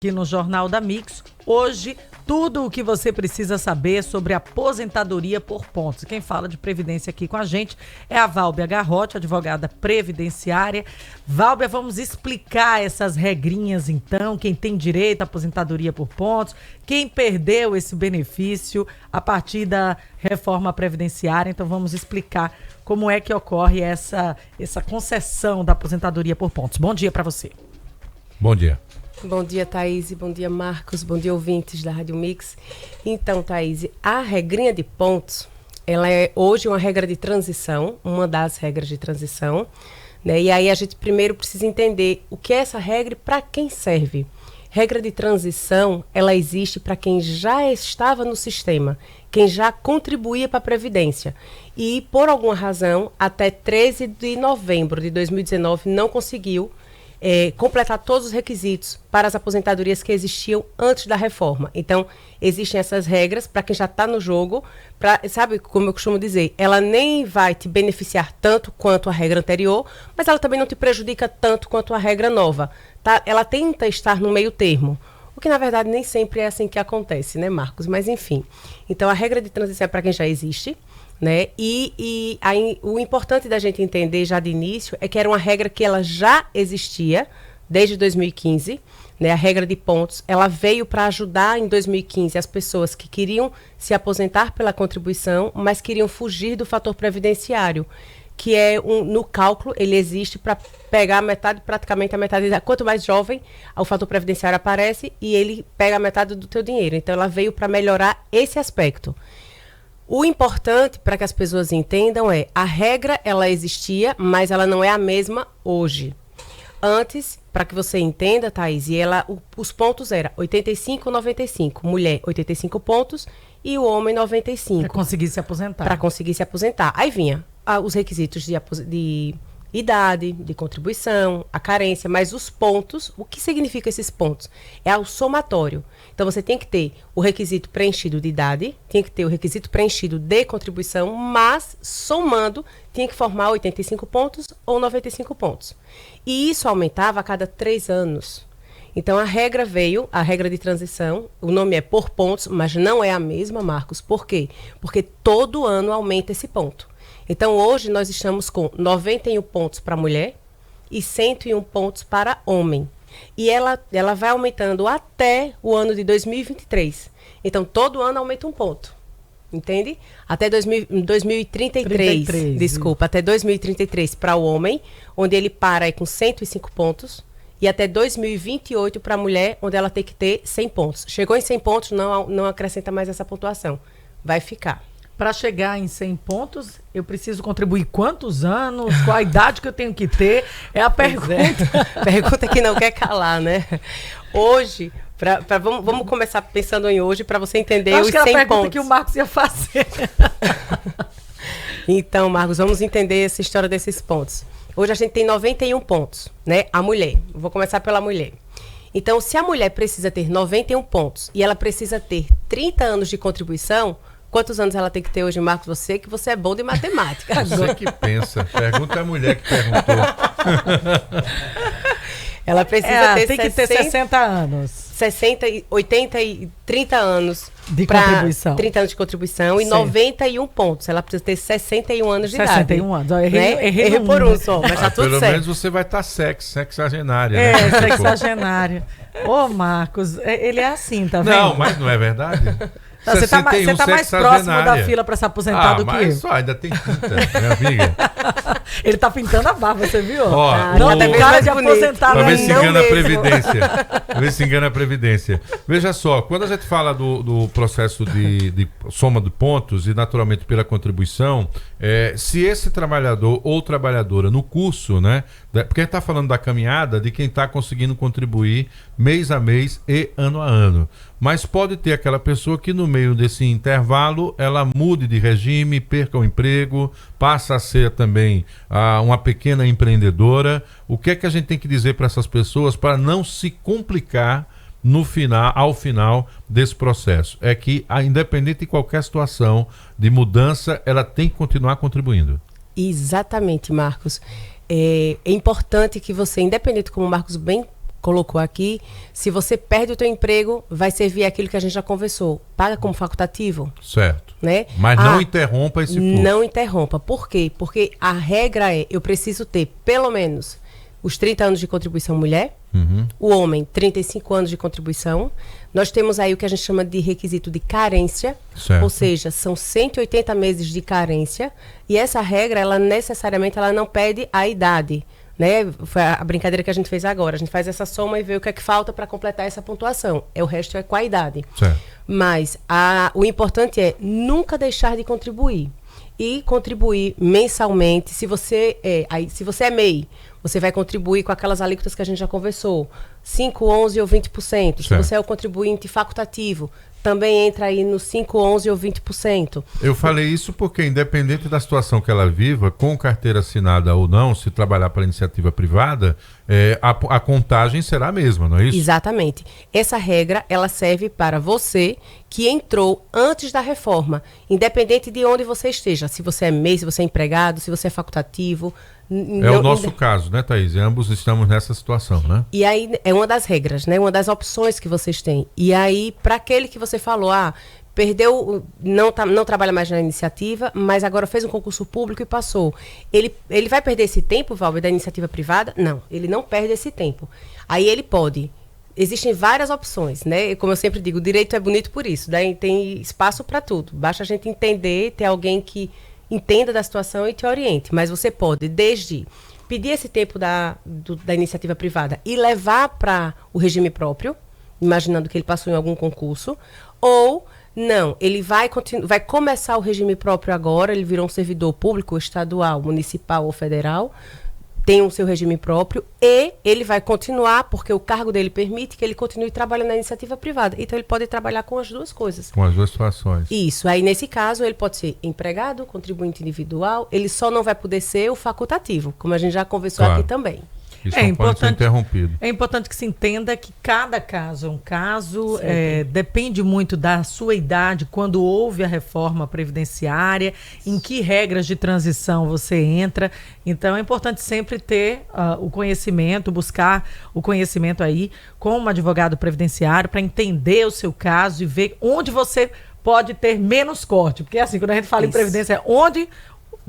Aqui no Jornal da Mix, hoje, tudo o que você precisa saber sobre aposentadoria por pontos. Quem fala de previdência aqui com a gente é a Válbia Garrote, advogada previdenciária. Válbia, vamos explicar essas regrinhas então, quem tem direito à aposentadoria por pontos, quem perdeu esse benefício a partir da reforma previdenciária. Então vamos explicar como é que ocorre essa concessão da aposentadoria por pontos. Bom dia para você. Bom dia. Bom dia, Thaís. Bom dia, Marcos. Bom dia, ouvintes da Rádio Mix. Então, Thaís, a regrinha de pontos, ela é hoje uma regra de transição, uma das regras de transição, né? E aí a gente primeiro precisa entender o que é essa regra e para quem serve. Regra de transição, ela existe para quem já estava no sistema, quem já contribuía para a Previdência. E, por alguma razão, até 13 de novembro de 2019, não conseguiu completar todos os requisitos para as aposentadorias que existiam antes da reforma. Então, existem essas regras para quem já está no jogo, sabe como eu costumo dizer, ela nem vai te beneficiar tanto quanto a regra anterior, mas ela também não te prejudica tanto quanto a regra nova. Tá? Ela tenta estar no meio termo, o que na verdade nem sempre é assim que acontece, né, Marcos? Mas enfim, então a regra de transição é para quem já existe, né? E aí, o importante da gente entender já de início é que era uma regra que ela já existia desde 2015, né? A regra de pontos, ela veio para ajudar em 2015 as pessoas que queriam se aposentar pela contribuição, mas queriam fugir do fator previdenciário, que é no cálculo, ele existe para pegar praticamente a metade, quanto mais jovem, o fator previdenciário aparece e ele pega a metade do teu dinheiro. Então, ela veio para melhorar esse aspecto. O importante para que as pessoas entendam a regra ela existia, mas ela não é a mesma hoje. Antes, para que você entenda, Thaís, os pontos eram 85 e 95. Mulher, 85 pontos e o homem, 95. Para conseguir se aposentar. Para conseguir se aposentar. Aí vinha os requisitos de idade, de contribuição, a carência, mas os pontos, o que significa esses pontos? É o somatório. Então, você tem que ter o requisito preenchido de idade, tem que ter o requisito preenchido de contribuição, mas, somando, tinha que formar 85 pontos ou 95 pontos. E isso aumentava a cada 3 anos. Então, a regra de transição, o nome é por pontos, mas não é a mesma, Marcos. Por quê? Porque todo ano aumenta esse ponto. Então, hoje, nós estamos com 91 pontos para mulher e 101 pontos para homem. E ela vai aumentando até o ano de 2023. Então, todo ano aumenta um ponto. Entende? Até 2033, desculpa, até 2033 para o homem, onde ele para aí com 105 pontos. E até 2028 para a mulher, onde ela tem que ter 100 pontos. Chegou em 100 pontos, não acrescenta mais essa pontuação. Vai ficar. Para chegar em 100 pontos, eu preciso contribuir quantos anos? Qual a idade que eu tenho que ter? É a pergunta. Pergunta que não quer calar, né? Hoje, vamos começar pensando em hoje para você entender os 100 pontos. Acho que era a pergunta que o Marcos ia fazer. Então, Marcos, vamos entender essa história desses pontos. Hoje a gente tem 91 pontos, né? A mulher. Vou começar pela mulher. Então, se a mulher precisa ter 91 pontos e ela precisa ter 30 anos de contribuição, quantos anos ela tem que ter hoje, Marcos? Você é bom de matemática. Você que pensa. Pergunta a mulher que perguntou. Ela precisa ter tem que ter 60 anos. 60, 80 e 30 anos de contribuição. 30 anos de contribuição e 91 pontos. Ela precisa ter 61 anos de 61 idade. anos. Errei por um só, mas tá tudo pelo certo. menos você vai estar sexagenária. Né? Sexagenária. Ô, Marcos, ele é assim, tá vendo? Não, mas não é verdade? Você tá mais próximo da fila para se aposentar do que eu. Mas só, ainda tem tinta, minha amiga. Ele tá pintando a barba, você viu? Não tem cara de aposentado. Pra ver se engana mesmo. a Previdência. Pra ver se engana a Previdência. Veja só, quando a gente fala do processo de soma de pontos e naturalmente pela contribuição, se esse trabalhador ou trabalhadora no curso, né? Porque a gente está falando da caminhada de quem está conseguindo contribuir mês a mês e ano a ano. Mas pode ter aquela pessoa que no meio desse intervalo ela mude de regime, perca o emprego, passa a ser também uma pequena empreendedora. O que é que a gente tem que dizer para essas pessoas para não se complicar ao final desse processo? É que, independente de qualquer situação de mudança, ela tem que continuar contribuindo. Exatamente, Marcos. É importante que você, independente como o Marcos bem colocou aqui, se você perde o teu emprego, vai servir aquilo que a gente já conversou. Paga como facultativo. Certo. Né? Mas não interrompa esse fluxo. Não interrompa. Por quê? Porque a regra é, eu preciso ter pelo menos os 30 anos de contribuição mulher, o homem 35 anos de contribuição. Nós temos aí o que a gente chama de requisito de carência, certo. Ou seja, são 180 meses de carência, e essa regra, ela necessariamente ela não pede a idade. Né? Foi a brincadeira que a gente fez agora. A gente faz essa soma e vê o que é que falta para completar essa pontuação. O resto é com a idade. Certo. Mas o importante é nunca deixar de contribuir. E contribuir mensalmente. Se você é MEI, você vai contribuir com aquelas alíquotas que a gente já conversou. 5, 11 ou 20%. Certo. Se você é o contribuinte facultativo, também entra aí no 5, 11 ou 20%. Eu falei isso porque, independente da situação que ela viva, com carteira assinada ou não, se trabalhar para iniciativa privada, a contagem será a mesma, não é isso? Exatamente. Essa regra, ela serve para você que entrou antes da reforma, independente de onde você esteja. Se você é MEI, se você é empregado, se você é facultativo. É o nosso caso, né, Thaís? Ambos estamos nessa situação, né? E aí, é uma das regras, né? Uma das opções que vocês têm. E aí, para aquele que você falou, perdeu, não trabalha mais na iniciativa, mas agora fez um concurso público e passou. Ele vai perder esse tempo, Valber, da iniciativa privada? Não, ele não perde esse tempo. Aí ele pode. Existem várias opções, né? Como eu sempre digo, o direito é bonito por isso. Daí tem espaço para tudo. Basta a gente entender, ter alguém que entenda da situação e te oriente. Mas você pode, desde pedir esse tempo da iniciativa privada e levar para o regime próprio, imaginando que ele passou em algum concurso, ou não, ele vai começar o regime próprio agora, ele virou um servidor público, estadual, municipal ou federal, tem o seu regime próprio e ele vai continuar, porque o cargo dele permite que ele continue trabalhando na iniciativa privada. Então, ele pode trabalhar com as duas coisas. Com as duas situações. Isso. Aí, nesse caso, ele pode ser empregado, contribuinte individual, ele só não vai poder ser o facultativo, como a gente já conversou aqui também. Isso não pode ser interrompido. É importante que se entenda que cada caso é um caso, depende muito da sua idade, quando houve a reforma previdenciária, em que regras de transição você entra. Então é importante sempre ter o conhecimento, buscar o conhecimento aí com um advogado previdenciário para entender o seu caso e ver onde você pode ter menos corte. Porque assim, quando a gente fala em previdência, onde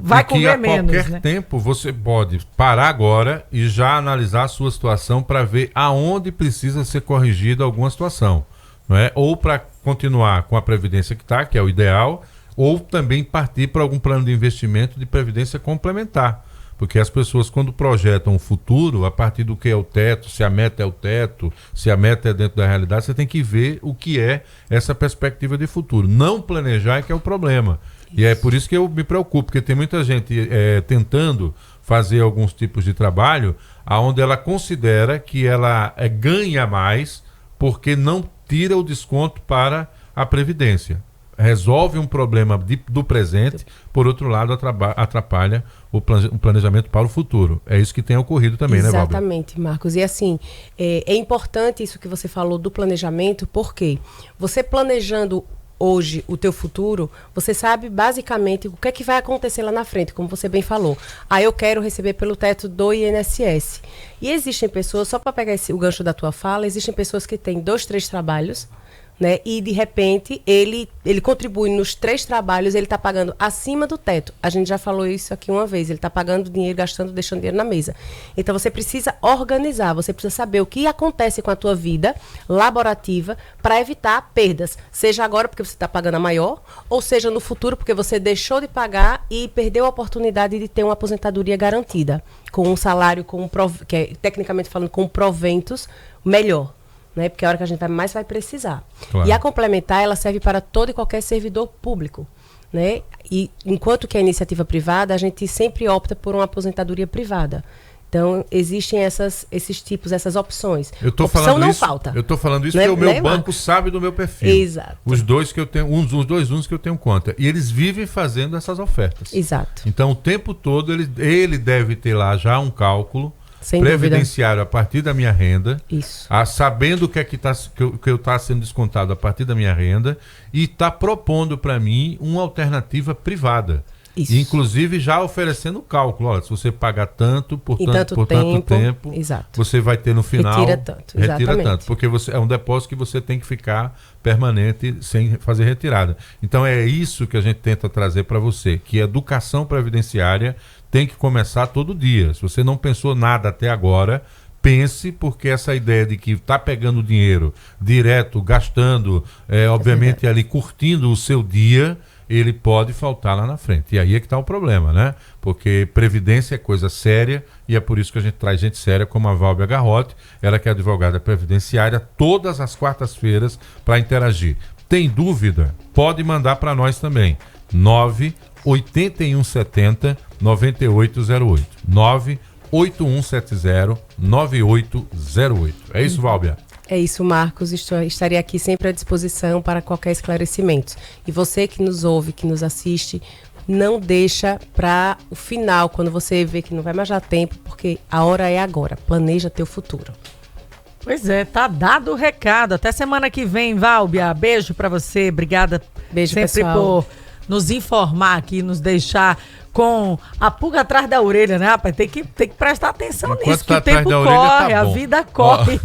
vai comer menos, a qualquer tempo você pode parar agora e já analisar a sua situação para ver aonde precisa ser corrigida alguma situação, não é? Ou para continuar com a previdência que está, que é o ideal, ou também partir para algum plano de investimento de previdência complementar. Porque as pessoas, quando projetam o futuro, a partir do que é o teto, se a meta é o teto, se a meta é dentro da realidade, você tem que ver o que é essa perspectiva de futuro. Não planejar é que é o problema. E é por isso que eu me preocupo, porque tem muita gente tentando fazer alguns tipos de trabalho onde ela considera que ela ganha mais porque não tira o desconto para a Previdência. Resolve um problema do presente, por outro lado atrapalha o planejamento para o futuro. É isso que tem ocorrido também, né, Valber? Exatamente, Marcos. E assim, é importante isso que você falou do planejamento, porque você planejando hoje o teu futuro, você sabe basicamente o que é que vai acontecer lá na frente, como você bem falou. Eu quero receber pelo teto do INSS. E existem pessoas, só para pegar o gancho da tua fala, existem pessoas que têm 2, 3 trabalhos, né? E de repente ele contribui nos 3 trabalhos, ele está pagando acima do teto. A gente já falou isso aqui uma vez, ele está pagando dinheiro, gastando, deixando dinheiro na mesa. Então você precisa organizar, você precisa saber o que acontece com a tua vida laborativa para evitar perdas, seja agora porque você está pagando a maior, ou seja no futuro porque você deixou de pagar e perdeu a oportunidade de ter uma aposentadoria garantida, com um salário, que é, tecnicamente falando, com proventos melhor. Né? Porque é a hora que a gente mais vai precisar. Claro. E a complementar, ela serve para todo e qualquer servidor público. Né? E enquanto que a iniciativa privada, a gente sempre opta por uma aposentadoria privada. Então, existem esses tipos, essas opções. Opção não falta. Eu estou falando isso porque o meu banco sabe do meu perfil. Exato. Os dois que eu tenho, os dois que eu tenho conta. E eles vivem fazendo essas ofertas. Exato. Então, o tempo todo, ele deve ter lá já um cálculo sem previdenciário dúvida. A partir da minha renda, isso. Sabendo o que é que eu está sendo descontado a partir da minha renda e está propondo para mim uma alternativa privada. Isso. E, inclusive já oferecendo cálculo. Olha, se você pagar tanto por Em tanto tempo, exato. você vai ter no final... Retira tanto, exatamente. Porque é um depósito que você tem que ficar permanente sem fazer retirada. Então é isso que a gente tenta trazer para você, que a educação previdenciária tem que começar todo dia. Se você não pensou nada até agora, pense, porque essa ideia de que está pegando dinheiro direto, gastando, obviamente ali curtindo o seu dia, ele pode faltar lá na frente. E aí é que está o problema, né? Porque previdência é coisa séria e é por isso que a gente traz gente séria como a Válbia Garrote, ela que é advogada previdenciária, todas as quartas-feiras para interagir. Tem dúvida? Pode mandar para nós também. 98170 9808. 98170-9808. É isso, Válbia? É isso, Marcos. Estarei aqui sempre à disposição para qualquer esclarecimento. E você que nos ouve, que nos assiste, não deixa para o final, quando você vê que não vai mais dar tempo, porque a hora é agora. Planeja teu futuro. Pois é, tá dado o recado. Até semana que vem, Válbia. Beijo para você. Obrigada Beijo, sempre pessoal. por nos informar aqui, nos deixar com a pulga atrás da orelha, né, rapaz? Tem que prestar atenção Enquanto nisso, que tá o tempo atrás da orelha, corre, tá a bom. vida corre.